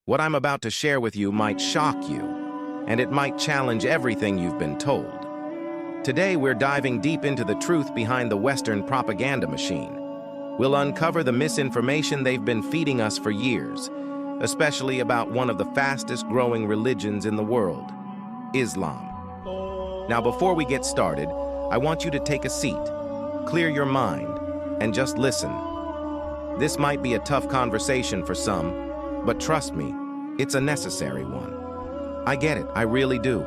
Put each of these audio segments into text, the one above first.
What I'm about to share with you might shock you, and it might challenge everything you've been told. Today, we're diving deep into the truth behind the Western propaganda machine. We'll uncover the misinformation they've been feeding us for years, especially about one of the fastest-growing religions in the world, Islam. Now, before we get started, I want you to take a seat, clear your mind, and just listen. This might be a tough conversation for some, but trust me, it's a necessary one. I get it, I really do.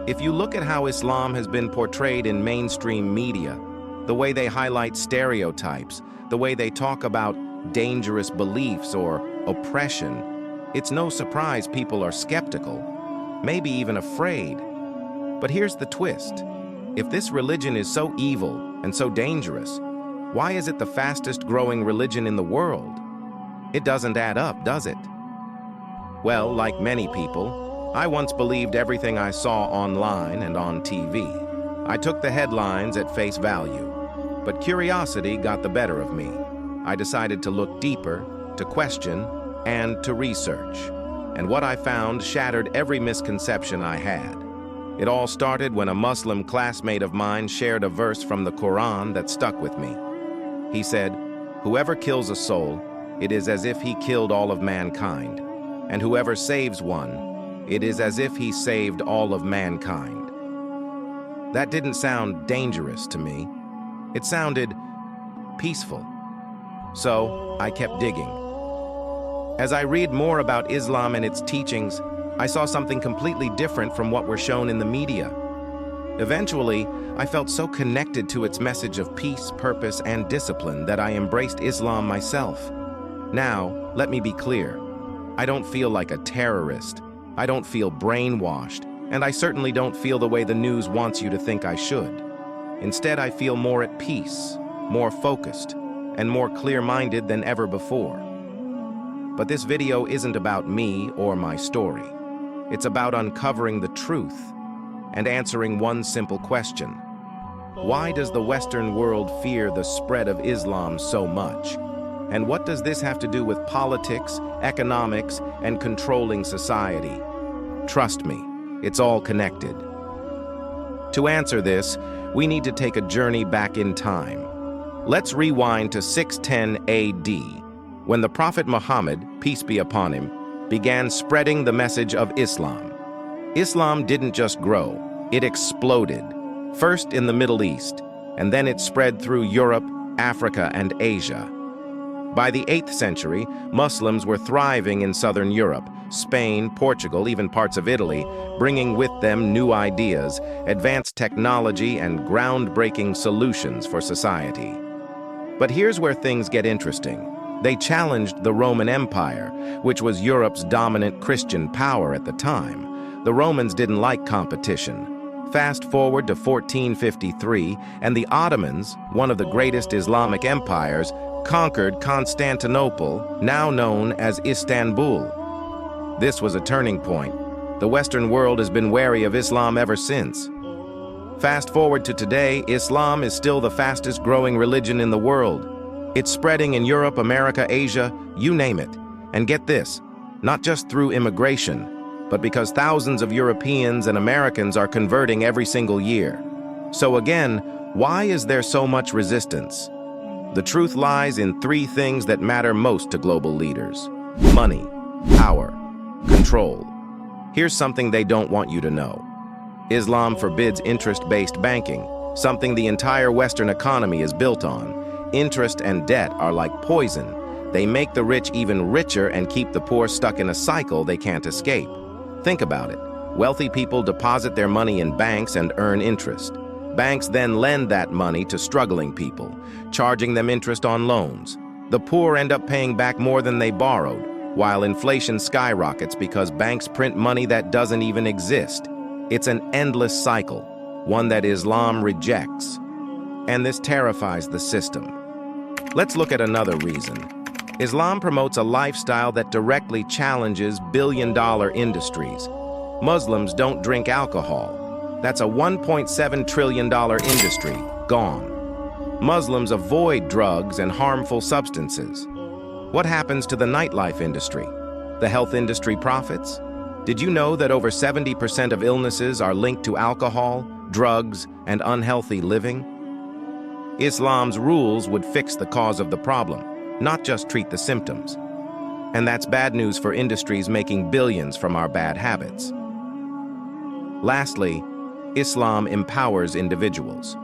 If you look at how Islam has been portrayed in mainstream media, the way they highlight stereotypes, the way they talk about dangerous beliefs or oppression, it's no surprise people are skeptical, maybe even afraid. But here's the twist. If this religion is so evil and so dangerous, why is it the fastest-growing religion in the world? It doesn't add up, does it? Well, like many people, I once believed everything I saw online and on TV. I took the headlines at face value, but curiosity got the better of me. I decided to look deeper, to question, and to research. And what I found shattered every misconception I had. It all started when a Muslim classmate of mine shared a verse from the Quran that stuck with me. He said, "Whoever kills a soul, it is as if he killed all of mankind. And whoever saves one, it is as if he saved all of mankind." That didn't sound dangerous to me. It sounded peaceful. So I kept digging. As I read more about Islam and its teachings, I saw something completely different from what were shown in the media. Eventually, I felt so connected to its message of peace, purpose, and discipline that I embraced Islam myself. Now, let me be clear. I don't feel like a terrorist. I don't feel brainwashed, and I certainly don't feel the way the news wants you to think I should. Instead, I feel more at peace, more focused, and more clear-minded than ever before. But this video isn't about me or my story. It's about uncovering the truth and answering one simple question. Why does the Western world fear the spread of Islam so much? And what does this have to do with politics, economics, and controlling society? Trust me, it's all connected. To answer this, we need to take a journey back in time. Let's rewind to 610 AD, when the Prophet Muhammad, peace be upon him, began spreading the message of Islam. Islam didn't just grow, it exploded, first in the Middle East, and then it spread through Europe, Africa, and Asia. By the 8th century, Muslims were thriving in southern Europe, Spain, Portugal, even parts of Italy, bringing with them new ideas, advanced technology, and groundbreaking solutions for society. But here's where things get interesting. They challenged the Roman Empire, which was Europe's dominant Christian power at the time. The Romans didn't like competition. Fast forward to 1453, and the Ottomans, one of the greatest Islamic empires, conquered Constantinople, now known as Istanbul. This was a turning point. The Western world has been wary of Islam ever since. Fast forward to today, Islam is still the fastest-growing religion in the world. It's spreading in Europe, America, Asia, you name it. And get this, not just through immigration, but because thousands of Europeans and Americans are converting every single year. So again, why is there so much resistance? The truth lies in three things that matter most to global leaders: money, power, control. Here's something they don't want you to know. Islam forbids interest-based banking, something the entire Western economy is built on. Interest and debt are like poison. They make the rich even richer and keep the poor stuck in a cycle they can't escape. Think about it. Wealthy people deposit their money in banks and earn interest. Banks then lend that money to struggling people, charging them interest on loans. The poor end up paying back more than they borrowed, while inflation skyrockets because banks print money that doesn't even exist. It's an endless cycle, one that Islam rejects. And this terrifies the system. Let's look at another reason. Islam promotes a lifestyle that directly challenges billion-dollar industries. Muslims don't drink alcohol. That's a $1.7 trillion industry, gone. Muslims avoid drugs and harmful substances. What happens to the nightlife industry? The health industry profits? Did you know that over 70% of illnesses are linked to alcohol, drugs, and unhealthy living? Islam's rules would fix the cause of the problem, not just treat the symptoms. And that's bad news for industries making billions from our bad habits. Lastly, Islam empowers individuals.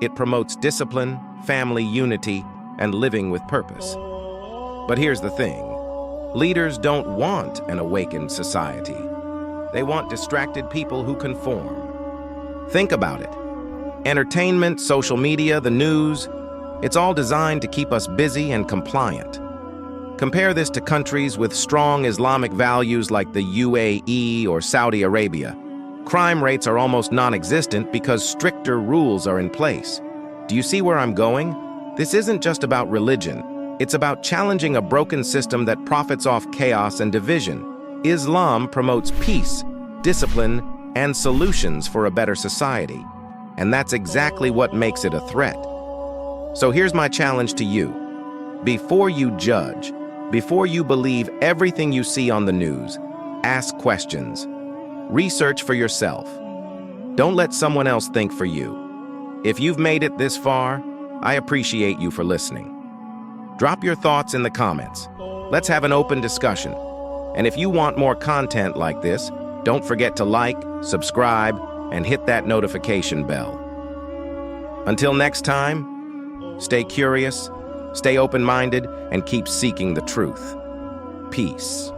It promotes discipline, family unity, and living with purpose. But here's the thing. Leaders don't want an awakened society. They want distracted people who conform. Think about it. Entertainment, social media, the news, it's all designed to keep us busy and compliant. Compare this to countries with strong Islamic values like the UAE or Saudi Arabia. Crime rates are almost non-existent because stricter rules are in place. Do you see where I'm going? This isn't just about religion. It's about challenging a broken system that profits off chaos and division. Islam promotes peace, discipline, and solutions for a better society. And that's exactly what makes it a threat. So here's my challenge to you. Before you judge, before you believe everything you see on the news, ask questions. Research for yourself. Don't let someone else think for you. If you've made it this far, I appreciate you for listening. Drop your thoughts in the comments. Let's have an open discussion. And if you want more content like this, don't forget to like, subscribe, and hit that notification bell. Until next time, stay curious, stay open-minded, and keep seeking the truth. Peace.